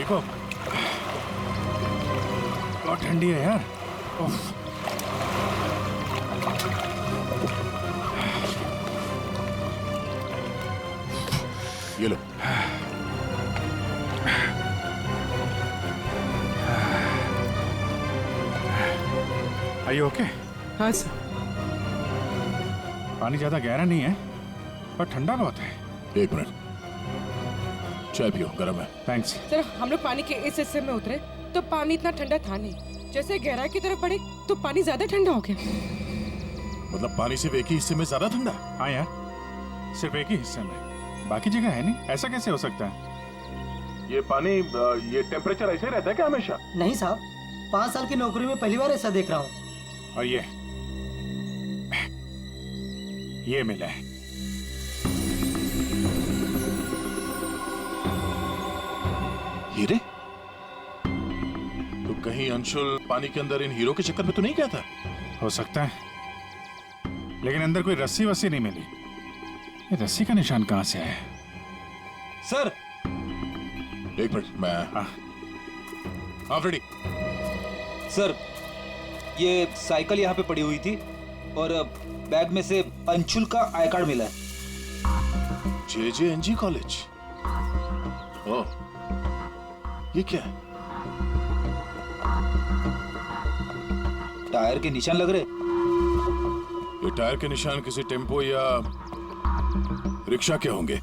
ठीक हो? बहुत ठंडी है यार। उफ। ये लो। Are you okay? हाँ सर। पानी ज्यादा गहरा नहीं है पर ठंडा बहुत है। एक मिनट, चाय पियो, गर्म है। थैंक्स। सर हम लोग पानी के इस हिस्से में उतरे तो पानी इतना ठंडा था नहीं, जैसे गहराई की तरफ बढ़े तो पानी ज्यादा ठंडा हो गया। मतलब पानी सिर्फ एक ही हिस्से में ज्यादा ठंडा? हाँ यार, सिर्फ एक ही हिस्से में, बाकी जगह है नहीं। ऐसा कैसे हो सकता है? ये पानी, ये टेम्परेचर ऐसे ही रहता है क्या हमेशा? नहीं साहब, 5 साल की नौकरी में पहली बार ऐसा देख रहा हूँ। और ये मिला है। हीरे? तो कहीं अंशुल पानी के अंदर इन हीरो के चक्कर में तो नहीं गया था? हो सकता है, लेकिन अंदर कोई रस्सी वस्सी नहीं मिली। ये रस्सी का निशान कहाँ से आया? सर एक मिनट, मैं हाँ फ्रेडी। सर, ये साइकिल यहाँ पे पड़ी हुई थी और बैग में से अंशुल का आई कार्ड मिला है। JJNG college? ओह, ये क्या है? टायर के निशान लग रहे। ये टायर के निशान किसी टेम्पो या रिक्शा के होंगे।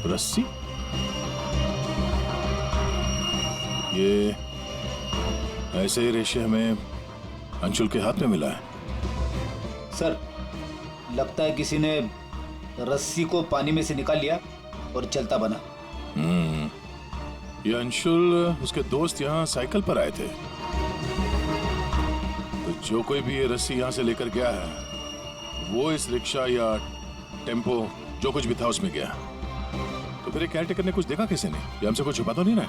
रस्सी? ये ऐसे ही रेशे हमें अंशुल के हाथ में मिला है। सर, लगता है किसी ने रस्सी को पानी में से निकाल लिया और चलता बना। ये अंशुल, उसके दोस्त यहाँ साइकिल पर आए थे, तो जो कोई भी ये रस्सी यहाँ से लेकर गया है वो इस रिक्शा या टेम्पो जो कुछ भी था उसमें गया। तो फिर केयर टेकर ने कुछ देखा किसी ने? ये हमसे कुछ छुपा तो नहीं ना?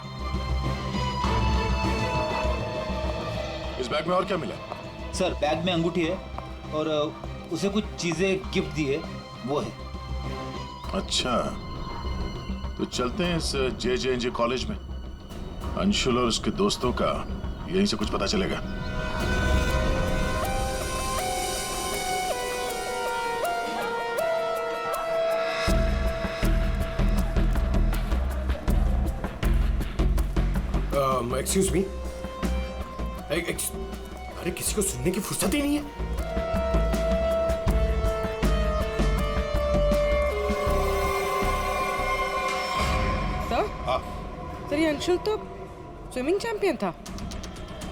इस बैग में और क्या मिला? सर, बैग में अंगूठी है और उसे कुछ चीजें गिफ्ट दी है, वो है। अच्छा, तो चलते हैं इस JJNG कॉलेज में। अंशुल और उसके दोस्तों का यहीं से कुछ पता चलेगा। Excuse me. अरे किसी को सुनने की फुर्सत ही नहीं है। सर ये अंशुल तो स्विमिंग चैंपियन था,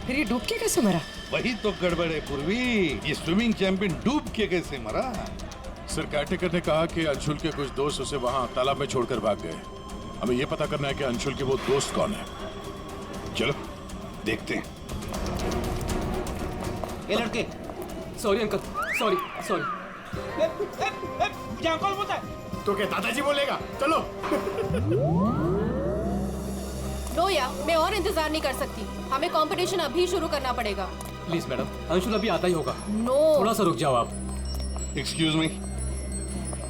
फिर ये डूब के कैसे मरा? वही तो गड़बड़ है पूर्वी, ये स्विमिंग चैंपियन डूब के कैसे मरा? सर, केयरटेकर ने कहा कि अंशुल के कुछ दोस्त उसे वहां तालाब में छोड़कर भाग गए। हमें यह पता करना है कि अंशुल के वो दोस्त कौन है। चलो देखते हैं। ये लड़के। Sorry uncle, sorry. मुझे अंकल बोलता है तो क्या दादाजी बोलेगा? चलो। नो या, मैं और इंतजार नहीं कर सकती, हमें कंपटीशन अभी शुरू करना पड़ेगा। प्लीज मैडम, अंशुल अभी आता ही होगा। नो, थोड़ा सा रुक जाओ आप। एक्सक्यूज मी,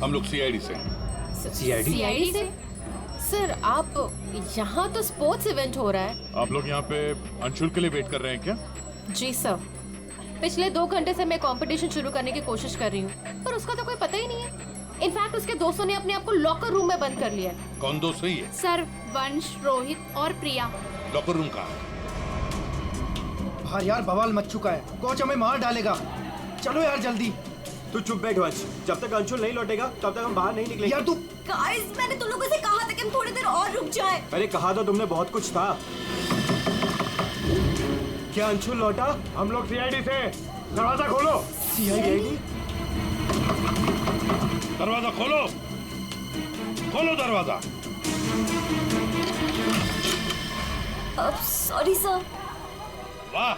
हम लोग CID से। CID से? सर, आप यहाँ तो स्पोर्ट्स इवेंट हो रहा है। आप लोग यहाँ पे अंशुल के लिए वेट कर रहे हैं क्या? जी सर, पिछले 2 घंटे से मैं कंपटीशन शुरू करने की कोशिश कर रही हूँ, पर उसका तो कोई पता ही नहीं है। इनफैक्ट उसके दोस्तों ने अपने आप को लॉकर रूम में बंद कर लिया है। कौन दोस्त है ये? सर, वंश, रोहित और प्रिया। लॉकर रूम कहाँ? बाहर यार बवाल मच चुका है, कोच हमें मार डालेगा। चलो यार जल्दी। तू चुप बैठ वंश, जब तक अंशुल नहीं लौटेगा तब तक हम बाहर नहीं निकलेंगे। यार तू। गाइस, मैंने तुम लोगों से कहा था कि हम थोड़ी देर और रुक जाएं। अरे कहा तो तुमने बहुत कुछ था। क्या अंशुल लौटा? हम लोग CID से। दरवाजा खोलो। CID? दरवाजा खोलो, खोलो दरवाजा। Sorry sir. वाह,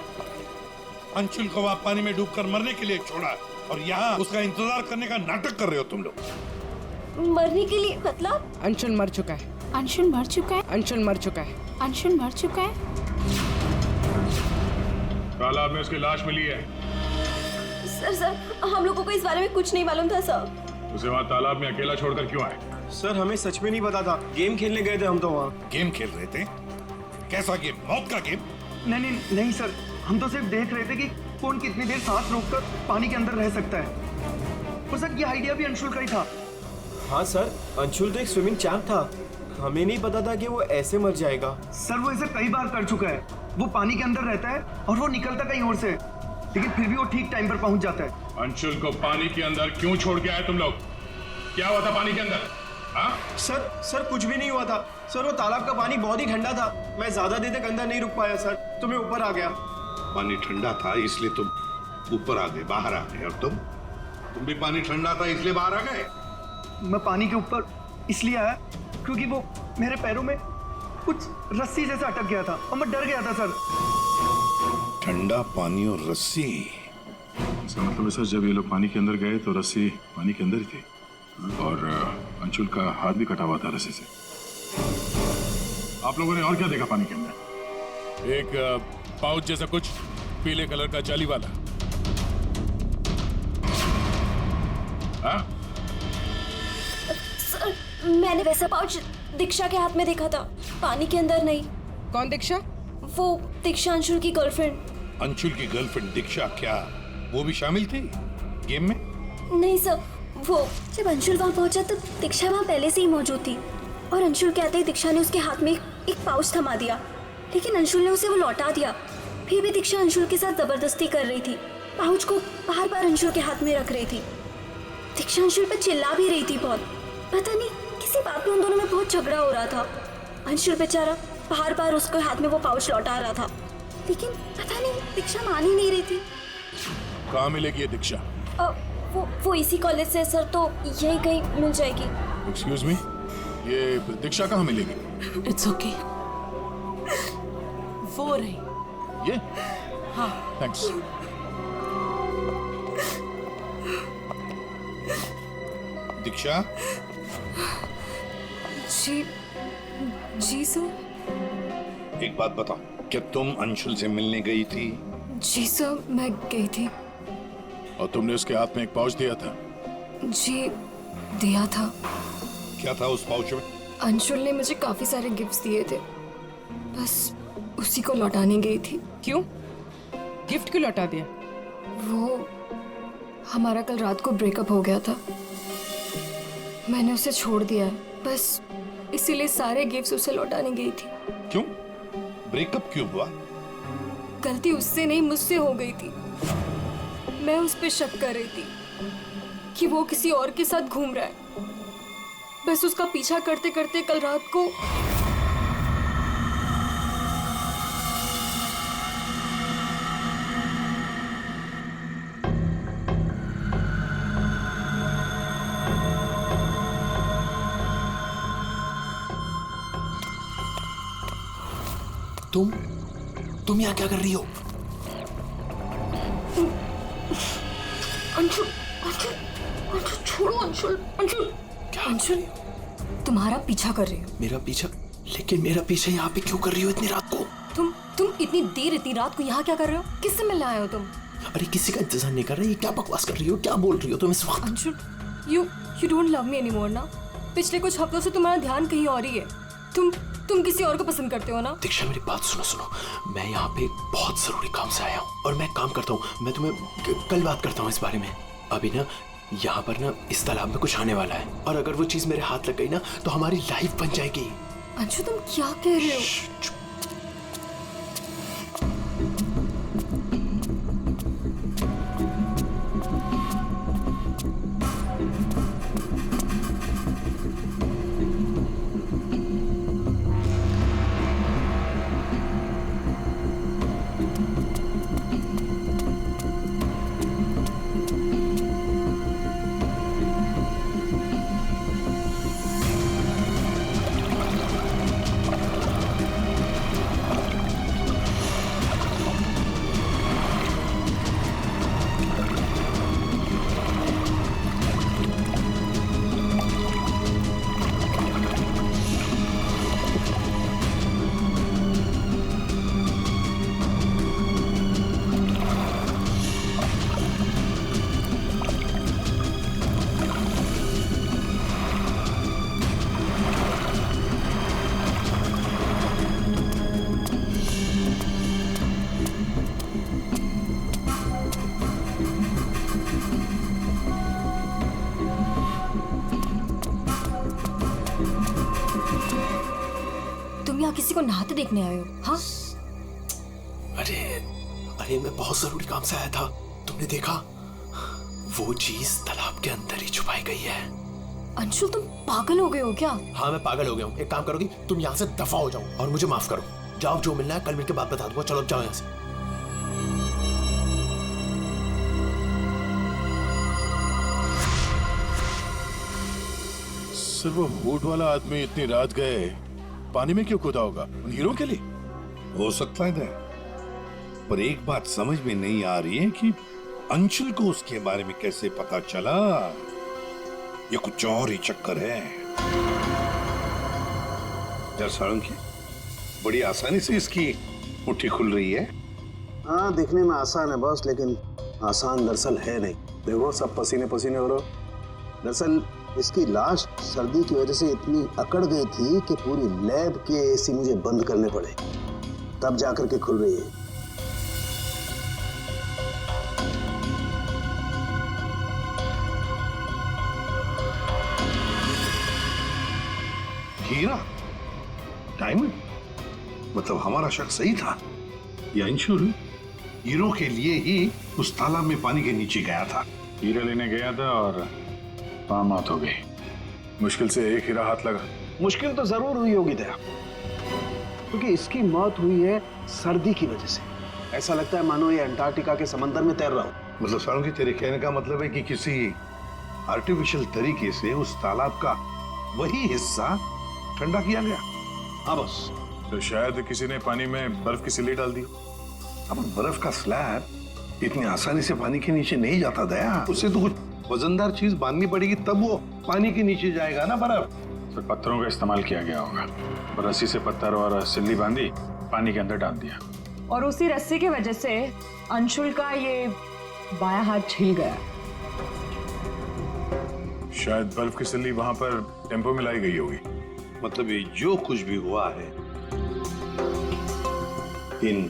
अंशुल को वहां पानी में डूबकर मरने के लिए छोड़ा और यहाँ उसका इंतजार करने का नाटक कर रहे हो तुम लोग। मरने के लिए मतलब? अंशुल मर चुका है। अंशुल मर चुका है? अंशुल मर चुका है। अंशुल मर चुका है? तालाब में उसकी लाश मिली है। सर हम लोगों को इस बारे में कुछ नहीं मालूम था सर। उसे वहाँ तालाब में अकेला छोड़कर क्यों आए? सर हमें सच में नहीं पता था, गेम खेलने गए थे हम तो वहाँ। गेम खेल रहे थे? कैसा गेम? मौत का गेम? नहीं सर, हम तो सिर्फ देख रहे थे कि कौन कितनी देर सांस रोककर पानी के अंदर रह सकता है। और सर ये आइडिया भी अंशुल का ही था। हाँ सर, अंशुल तो एक स्विमिंग चैंप था, हमें नहीं पता था कि वो ऐसे मर जाएगा। सर वो ऐसा कई बार कर चुका है, वो पानी के अंदर रहता है और वो निकलता कहीं और से, लेकिन फिर भी वो ठीक टाइम पर पहुंच जाता है। अंशुल को पानी के अंदर क्यों छोड़ के आए तुम लोग? क्या हुआ था पानी के अंदर? हाँ? सर कुछ भी नहीं हुआ था सर, वो तालाब का पानी बहुत ही ठंडा था, मैं ज्यादा देर तक अंदर नहीं रुक पाया सर, तो मैं ऊपर आ गया। पानी ठंडा था इसलिए तुम ऊपर आ गए, बाहर आ गए। और तुम भी पानी ठंडा था इसलिए बाहर आ गए? मैं पानी के ऊपर इसलिए आया क्योंकि वो मेरे पैरों में कुछ रस्सी जैसा अटक गया था और मैं डर गया था सर। ठंडा पानी और रस्सी? इसका मतलब है सर, जब ये लोग पानी के अंदर गए तो रस्सी पानी के अंदर ही थी और अंशुल का हाथ भी कटा हुआ था रस्सी से। आप लोगों ने और क्या देखा पानी के अंदर? एक पाउच जैसा कुछ पीले कलर का जाली वाला। हाँ? सर मैंने वैसा पाउच दीक्षा के हाथ में देखा था, पानी के अंदर नहीं। कौन दीक्षा? वो दीक्षा अंशुल की गर्लफ्रेंड। अंशुल की गर्लफ्रेंड दीक्षा, क्या वो भी शामिल थी गेम में? नहीं सर, वो जब अंशुल वहाँ पहुंचा तो दीक्षा वहाँ पहले से ही मौजूद थी और अंशुल के आते ही दीक्षा ने उसके हाथ में एक पाउच थमा दिया, लेकिन अंशुल ने उसे वो लौटा दिया। फिर भी दीक्षा अंशुल के साथ जबरदस्ती कर रही थी, पाउच को बार बार अंशुल के हाथ में रख रही थी। दीक्षा अंशुल पर चिल्ला भी रही थी बहुत, पता नहीं किसी बात में उन दोनों में बहुत झगड़ा हो रहा था। अंशुल बेचारा बार बार उसके हाथ में वो पाउच लौटा रहा था, लेकिन पता नहीं दीक्षा मान ही नहीं रही थी। कहाँ मिलेगी ये दीक्षा? वो इसी कॉलेज से सर, तो यहीं कहीं मिल जाएगी। एक्सक्यूज मी, ये दीक्षा कहाँ मिलेगी? इट्स ओके, वो रही। ये? हाँ। थैंक्स। दीक्षा? जी सर। एक बात बताओ, क्या तुम अंशुल से मिलने गई थी? जी सर, मैं गई थी। और तुमने उसके हाथ में एक पाउच दिया था? जी दिया था। क्या था उस पाउच में? अंशुल ने मुझे काफी सारे गिफ्ट्स दिए थे, बस उसी को लौटाने गई थी। क्यों? गिफ्ट क्यों लौटा दिया? वो हमारा कल रात को ब्रेकअप हो गया था, मैंने उसे छोड़ दिया है, बस इसीलिए सारे गिफ्ट्स उसे लौटाने गई थी। क्यों? ब्रेकअप क्यों हुआ? गलती उससे नहीं मुझसे हो गई थी। मैं उस पर शक कर रही थी कि वो किसी और के साथ घूम रहा है, बस उसका पीछा करते करते कल रात को तुम यहाँ क्या कर रही हो? अंशुल, अंशुल, अंशुल छोड़ो अंशुल, अंशुल। क्या? अंशुल तुम्हारा पीछा कर रही हो। मेरा पीछा? लेकिन मेरा पीछा यहाँ पे क्यों कर रही हो इतनी रात को? तुम इतनी देर इतनी रात को यहाँ क्या कर रहे हो? किससे मिलने आए हो तुम? अरे किसी का इंतजार नहीं कर रही, क्या बकवास कर रही हो, क्या बोल रही हो तुम इस वक्त? Anshul, you don't love me anymore ना? पिछले कुछ हफ्तों से तुम्हारा ध्यान कहीं और ही है। तुम किसी और को पसंद करते हो ना? दीक्षा मेरी बात सुनो, मैं यहाँ पे बहुत जरूरी काम से आया हूँ और मैं काम करता हूँ, मैं तुम्हें कल बात करता हूँ इस बारे में। अभी ना यहाँ पर ना इस तालाब में कुछ आने वाला है और अगर वो चीज मेरे हाथ लग गई ना तो हमारी लाइफ बन जाएगी। अंशु तुम क्या कह रहे हो? किसी को नहाते देखने आए हो? हाँ, अरे अरे मैं बहुत जरूरी काम से आया था। तुमने देखा? वो चीज तालाब के अंदर ही छुपाई गई है। अंशुल तुम पागल हो गए हो क्या? हाँ मैं पागल हो गया हूँ। एक काम करोगी, तुम यहाँ से दफा हो जाओ और मुझे माफ करो। जाओ, जो मिलना है कल मिलके बात बता दूंगा। चलो अब जाओ यहाँ से। सर वो हुड वाला आदमी इतनी रात गए पानी में क्यों कूदा होगा? उन हीरो के लिए हो सकता है दे। पर एक बात समझ में नहीं आ रही है कि अंशुल को उसके बारे में कैसे पता चला। ये कुछ और ही चक्कर है। जर साळुंखे, बड़ी आसानी से इसकी मुट्ठी खुल रही है। हाँ दिखने में आसान है बॉस, लेकिन आसान दरअसल है नहीं। देखो सब पसीने पसीने हो रहे। दरअसल इसकी लाश सर्दी की वजह से इतनी अकड़ गई थी कि पूरी लैब के एसी मुझे बंद करने पड़े, तब जाकर के खुल रही है। हीरा, डायमंड, मतलब हमारा शक सही था। ये अंशुल हीरो के लिए ही उस तालाब में पानी के नीचे गया था। हीरा लेने गया था और वहां मौत हो गई। मुश्किल से एक हीरा हाथ लगा। मुश्किल तो जरूर हुई होगी दया, क्योंकि इसकी मौत हुई है सर्दी की वजह से। ऐसा लगता है मानो ये अंटार्कटिका के समंदर में तैर रहा हो। मतलब साळुंखे, तेरे कहने का मतलब है कि किसी आर्टिफिशियल तरीके से उस तालाब का वही हिस्सा ठंडा किया गया। हाँ बस। तो शायद किसी ने पानी में बर्फ की सिल्ली डाल दी। अब बर्फ का स्लैब इतनी आसानी से पानी के नीचे नहीं जाता दया। उससे तो कुछ वजनदार चीज बांधनी पड़ेगी, तब वो पानी के नीचे जाएगा ना बर्फ। तो पत्थरों का इस्तेमाल किया गया होगा। रस्सी से पत्थर और सिल्ली बांधी, पानी के अंदर डाल दिया। और उसी रस्सी की वजह से अंशुल का ये बायां हाथ छिल गया। शायद बर्फ की सिल्ली वहां पर टेम्पो में लाई गई होगी। मतलब ये जो कुछ भी हुआ है इन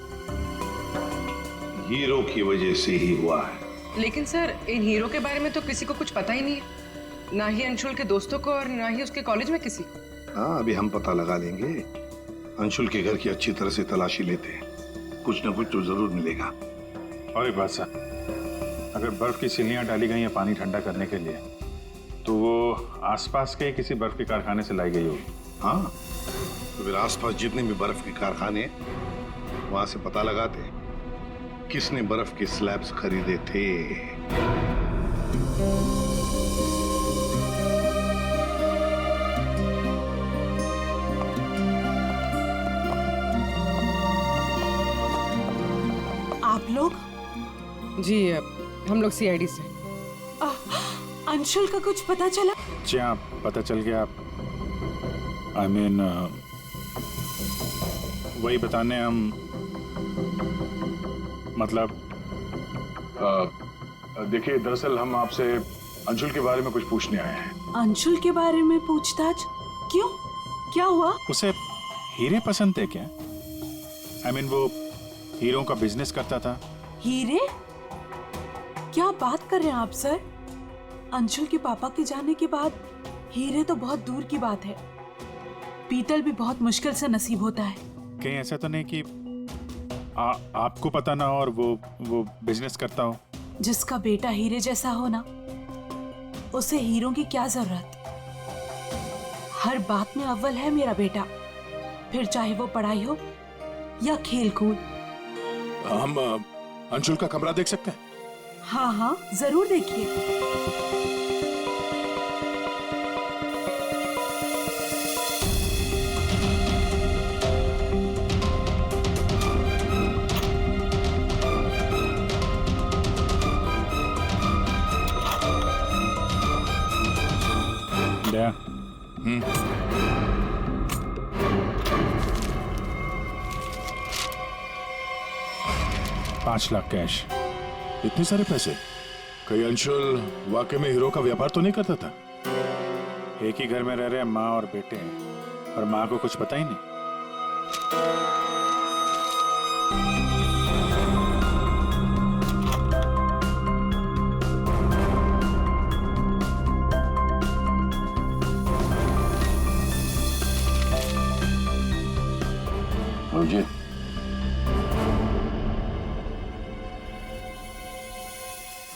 हीरो की वजह से ही हुआ है। लेकिन सर इन हीरो के बारे में तो किसी को कुछ पता ही नहीं है, ना ही अंशुल के दोस्तों को और ना ही उसके कॉलेज में किसी को। हाँ अभी हम पता लगा लेंगे। अंशुल के घर की अच्छी तरह से तलाशी लेते हैं, कुछ ना कुछ तो जरूर मिलेगा। और एक बात सर, अगर बर्फ की सिल्लियां डाली गई हैं पानी ठंडा करने के लिए, तो वो आसपास के किसी बर्फ के कारखाने से लाई गई होगी। हाँ तो फिर आसपास जितने भी बर्फ के कारखाने वहां से पता लगाते किसने बर्फ के स्लैब्स खरीदे थे। आप लोग? जी हम लोग सीआईडी से। अंशुल का कुछ पता चला? जी हाँ, पता चल गया। आई मीन वही बताने हम, मतलब देखिए दरअसल हम आपसे अंशुल के बारे में कुछ पूछने आए हैं। अंशुल के बारे में पूछताछ? क्यों, क्या हुआ? उसे हीरे पसंद थे क्या? आई मीन वो हीरों का बिजनेस करता था। हीरे? क्या बात कर रहे हैं आप सर? अंशुल के पापा के जाने के बाद हीरे तो बहुत दूर की बात है, पीतल भी बहुत मुश्किल से नसीब होता है। कहीं ऐसा तो नहीं कि आपको पता ना हो और वो बिजनेस करता हो? जिसका बेटा हीरे जैसा हो ना, उसे हीरों की क्या जरूरत। हर बात में अव्वल है मेरा बेटा, फिर चाहे वो पढ़ाई हो या खेल कूद। हम अंशुल का कमरा देख सकते हैं? हाँ हाँ जरूर देखिए। दया, 5 लाख कैश। इतने सारे पैसे? कहीं अंशुल वाकई में हीरो का व्यापार तो नहीं करता था? एक ही घर में रह रहे माँ और बेटे हैं, और माँ को कुछ पता ही नहीं।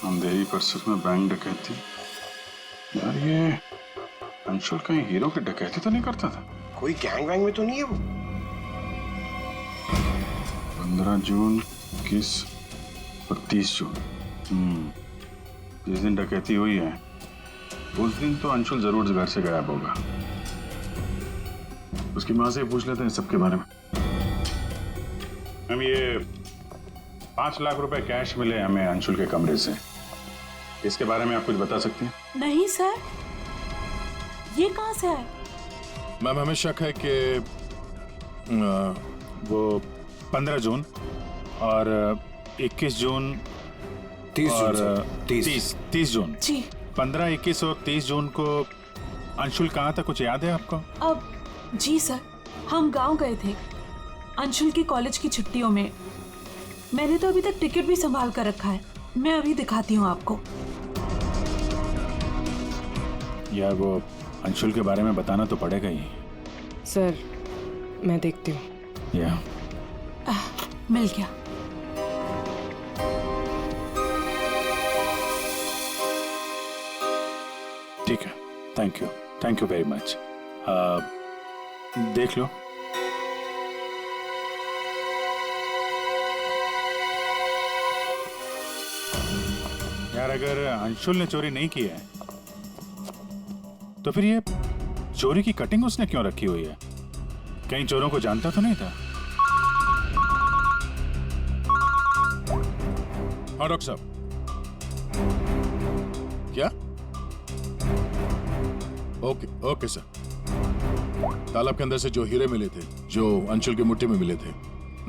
अंधेरी परिसर में बैंक डकैती। यार ये अंशुल कहीं हीरो की डकैती तो नहीं करता था? कोई गैंग वैंग में तो नहीं है वो? 15 जून, 21 और 30 जून। जिस दिन डकैती हुई है उस दिन तो अंशुल जरूर घर से गायब होगा। उसकी माँ से पूछ लेते हैं सबके बारे में। हम ये 5 लाख रुपए कैश मिले हमें अंशुल के कमरे से, इसके बारे में आप कुछ बता सकती हैं? नहीं सर, ये कहाँ से आए? मैम हमें शक है कि वो 15 जून और 21 जून 30 और जून 30 जून जी। 15, 21 और 30 जून को अंशुल कहाँ था, कुछ याद है आपको? अब जी सर, हम गांव गए थे अंशुल की कॉलेज की छुट्टियों में। मैंने तो अभी तक टिकट भी संभाल कर रखा है, मैं अभी दिखाती हूँ आपको। यार वो अंशुल के बारे में बताना तो पड़ेगा ही। सर मैं देखती हूँ। या मिल गया। ठीक है, थैंक यू वेरी मच। देख लो। यार अगर अंशुल ने चोरी नहीं की है तो फिर ये चोरी की कटिंग उसने क्यों रखी हुई है? कहीं चोरों को जानता तो नहीं था? हाँ डॉक्टर साहब। क्या? Okay sir. तालाब के अंदर से जो हीरे मिले थे, जो अंशुल की मुट्ठी में मिले थे,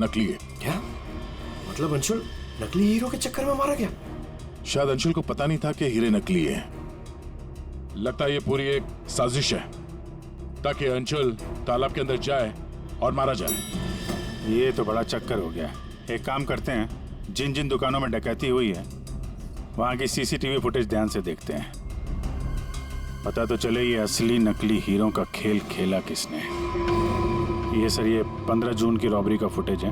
नकली है। क्या मतलब? अंशुल नकली हीरो के चक्कर में मारा गया? शायद अंशुल को पता नहीं था कि हीरे नकली है। लगता है ये पूरी एक साजिश है ताकि अंशुल तालाब के अंदर जाए और मारा जाए। ये तो बड़ा चक्कर हो गया। एक काम करते हैं, जिन जिन दुकानों में डकैती हुई है वहां की सीसीटीवी फुटेज ध्यान से देखते हैं। पता तो चले ये असली नकली हीरो का खेल खेला किसने। ये सर, ये 15 जून की रॉबरी का फुटेज है।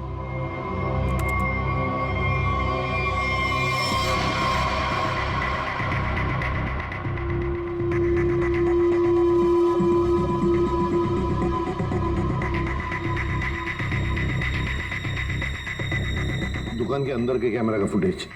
दुकान के अंदर के कैमरा का फुटेज।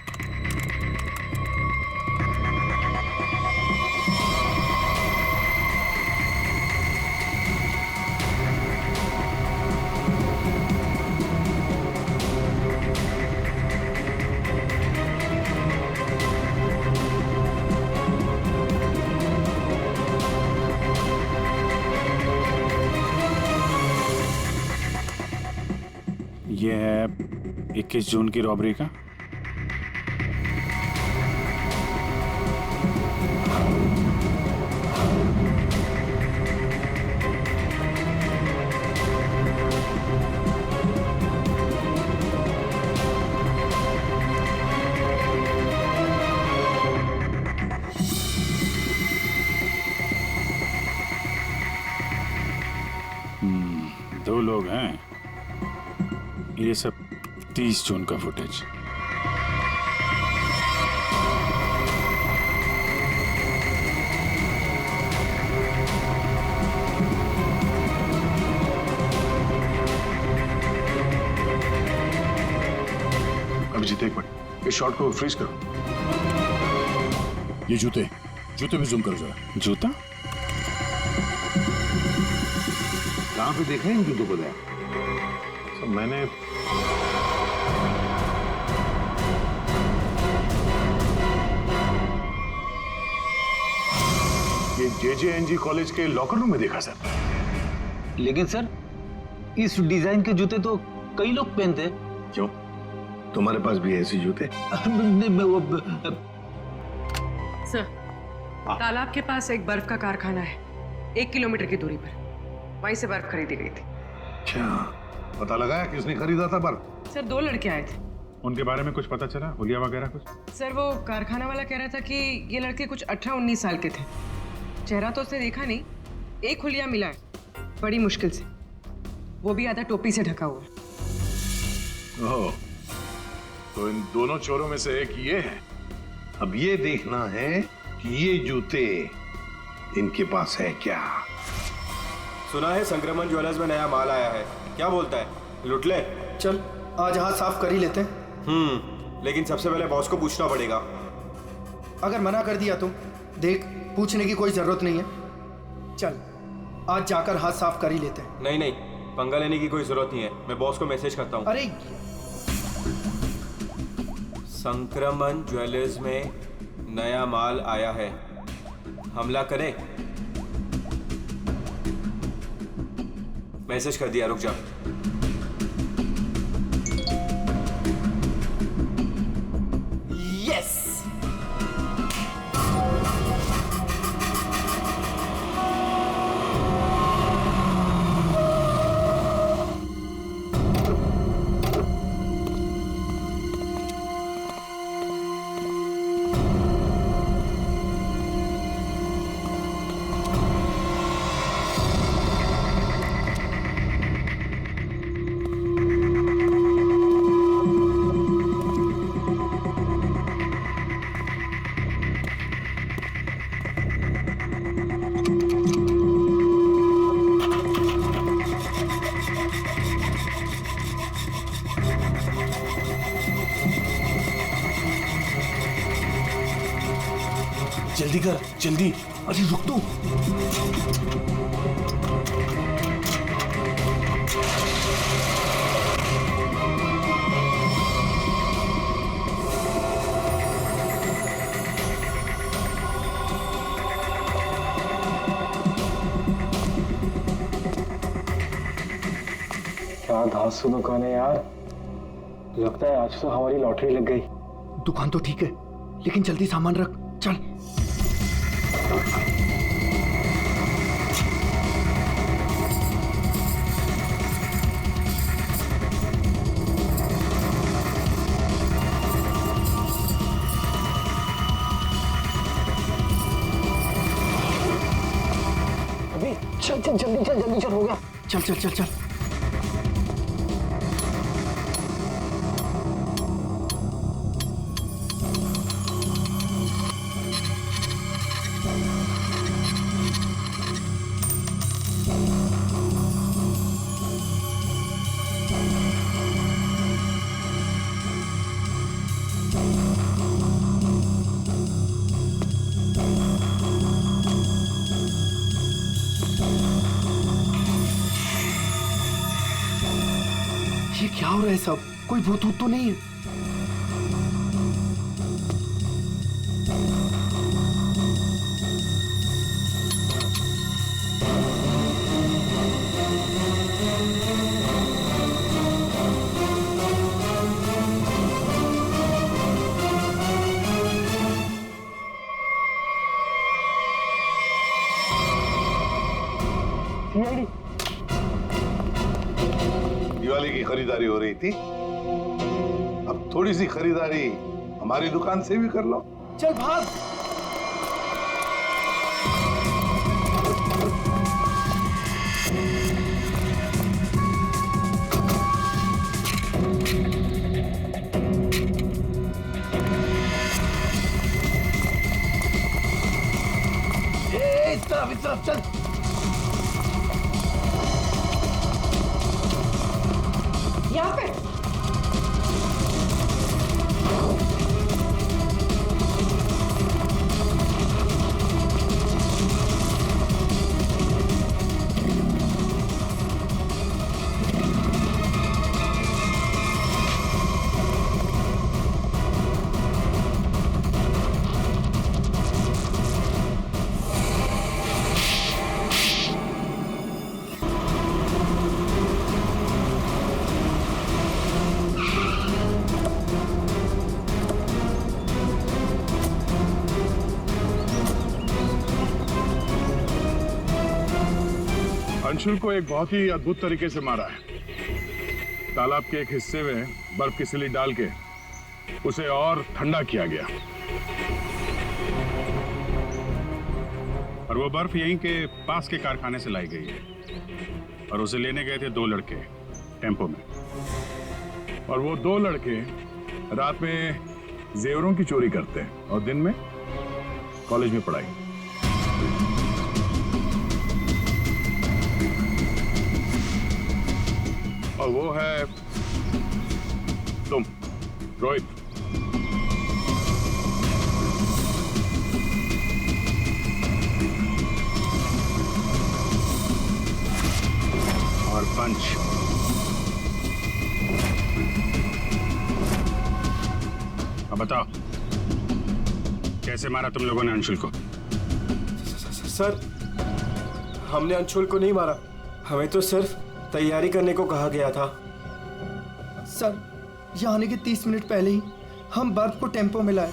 ये है 21 जून की रॉबरी का। दो लोग हैं। ये सब 30 जून का फुटेज। अभिजीत एक मिनट, इस शॉट को फ्रीज करो। ये जूते भी जूम करो जरा। जूता कहाँ पे देख रहे हैं इन जूतों को? तो मैंने ये JJNG कॉलेज के लॉकर रूम में देखा सर। लेकिन सर इस डिजाइन के जूते तो कई लोग पहनते हैं। क्यों, तुम्हारे पास भी ऐसे जूते? सर तालाब के पास एक बर्फ का कारखाना है, 1 किलोमीटर की दूरी पर। वहीं से बर्फ खरीदी गई थी। अच्छा, पता लगाया किसने खरीदा था बर्फ? सर 2 लड़के आए थे। उनके बारे में कुछ पता चला, हुलिया वगैरह कुछ? सर वो कारखाना वाला कह रहा था कि ये लड़के कुछ 18-19 साल के थे। चेहरा तो उसने देखा नहीं, एक हुलिया मिला है बड़ी मुश्किल से, वो भी आधा टोपी से ढका हुआ। ओह, तो इन दोनों चोरों में से एक ये है अब ये देखना है कि ये जूते इनके पास है क्या। सुना है संक्रमण ज्वेलर्स में नया माल आया है, क्या बोलता है, लुट ले? चल आज हाथ साफ कर ही लेते हैं। लेकिन सबसे पहले बॉस को पूछना पड़ेगा। अगर मना कर दिया तो देख, पूछने की कोई जरूरत नहीं है। चल आज जाकर हाथ साफ कर ही लेते हैं। नहीं नहीं, पंगा लेने की कोई जरूरत नहीं है, मैं बॉस को मैसेज करता हूँ। अरे संक्रमण ज्वेलर्स में नया माल आया है, हमला करें? मैसेज कर दिया, रुक जा। यस। जल्दी कर, जल्दी। अरे रुक तो। क्या धांसू दुकान है यार, लगता है आज तो हमारी लॉटरी लग गई। दुकान तो ठीक है, लेकिन जल्दी सामान रख, चल। अभी चल चल, जल्दी चल, जल्दी चल, हो गया। चल चल चल चल। ये क्या हो रहा है सब? कोई भूत भूत तो नहीं है? दिवाली की खरीदारी हो रही थी, अब थोड़ी सी खरीदारी हमारी दुकान से भी कर लो। चल भाग। इस तरफ चल। यहाँ पे अंशुल को एक बहुत ही अद्भुत तरीके से मारा है। तालाब के एक हिस्से में बर्फ की सिली डाल के उसे और ठंडा किया गया, और वो बर्फ यहीं के पास के कारखाने से लाई गई है, और उसे लेने गए थे 2 लड़के टेम्पो में, और वो 2 लड़के रात में जेवरों की चोरी करते हैं और दिन में कॉलेज में पढ़ाई। और वो है तुम, रोहित। और पंच। अब बताओ, कैसे मारा तुम लोगों ने अंशुल को? सर, हमने अंशुल को नहीं मारा, हमें तो सिर्फ तैयारी करने को कहा गया था। सर, यहाँ आने के 30 मिनट पहले ही हम बर्फ को टेम्पो में लाए।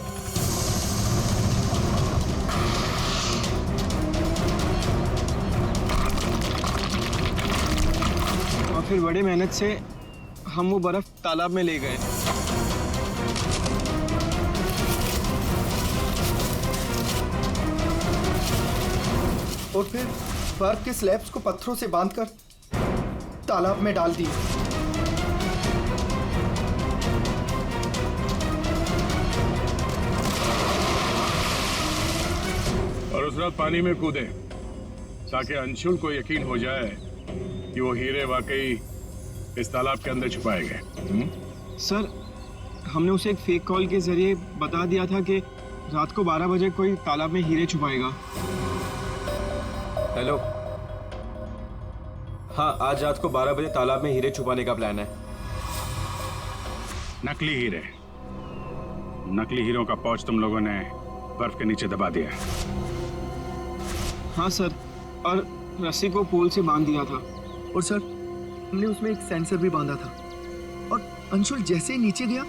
और फिर बड़े मेहनत से हम वो बर्फ तालाब में ले गए। और फिर बर्फ के स्लैब्स को पत्थरों से बांधकर तालाब में डाल दिए। और उस रात पानी में कूदे ताकि अंशुल को यकीन हो जाए कि वो हीरे वाकई इस तालाब के अंदर छुपाए गए। सर, हमने उसे एक फेक कॉल के जरिए बता दिया था कि रात को 12 बजे कोई तालाब में हीरे छुपाएगा। हेलो, हाँ, आज रात को 12 बजे तालाब में हीरे छुपाने का प्लान है। नकली हीरे। नकली हीरों का पाउच तुम लोगों ने बर्फ के नीचे दबा दिया। हाँ सर, और रस्सी को पोल से बांध दिया था। और सर, हमने उसमें एक सेंसर भी बांधा था। और अंशुल जैसे ही नीचे गया,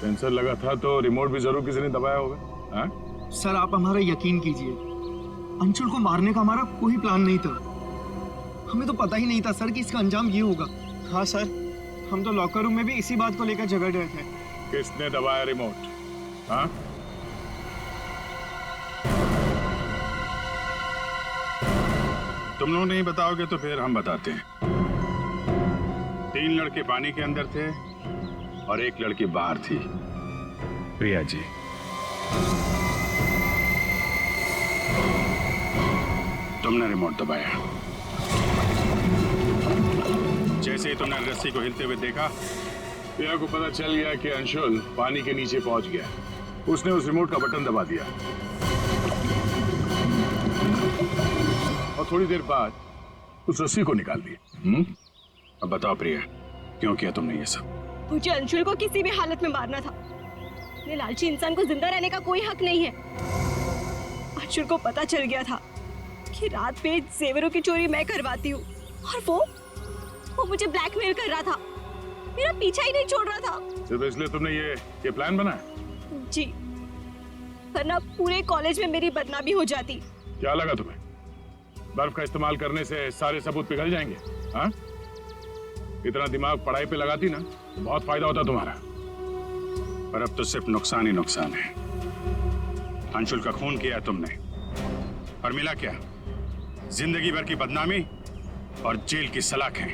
सेंसर लगा था तो रिमोट भी जरूर किसी ने दबाया होगा। हाँ? सर आप हमारा यकीन कीजिए, अंशुल को मारने का हमारा कोई प्लान नहीं था। हमें तो पता ही नहीं था सर कि इसका अंजाम ये होगा। हाँ सर, हम तो लॉकर रूम में भी इसी बात को लेकर झगड़ रहे थे। किसने दबाया रिमोट? हाँ? तुम लोग नहीं बताओगे तो फिर हम बताते हैं। 3 लड़के पानी के अंदर थे और 1 लड़की बाहर थी, प्रिया जी। तुमने रिमोट दबाया। जैसे ही तुमने रस्सी को हिलते हुए देखा, प्रिया को पता चल गया कि अंशुल पानी के नीचे पहुंच गया। उसने उस रिमोट का बटन दबा दिया और थोड़ी देर बाद उस रस्सी को निकाल दिया। अब बताओ प्रिया, क्यों किया तुमने ये सब? मुझे अंशुल को किसी भी हालत में मारना था। ये लालची इंसान को जिंदा रहने का कोई हक नहीं है। अंशुल को पता चल गया था कि रात में जेवरों की चोरी मैं करवाती हूँ और वो मुझे ब्लैकमेल कर रहा था, मेरा पीछा ही नहीं छोड़ रहा था। सिर्फ इसलिए तुमने ये प्लान बनाया? जी, वरना पूरे कॉलेज में मेरी बदनामी हो जाती। क्या लगा तुम्हें बर्फ का इस्तेमाल करने से सारे सबूत पिघल जाएंगे? हाँ? इतना दिमाग पढ़ाई पे लगाती ना तो बहुत फायदा होता तुम्हारा। पर अब तो सिर्फ नुकसान ही नुकसान है। अंशुल का खून किया तुमने और मिला क्या? जिंदगी भर की बदनामी और जेल की सलाखें।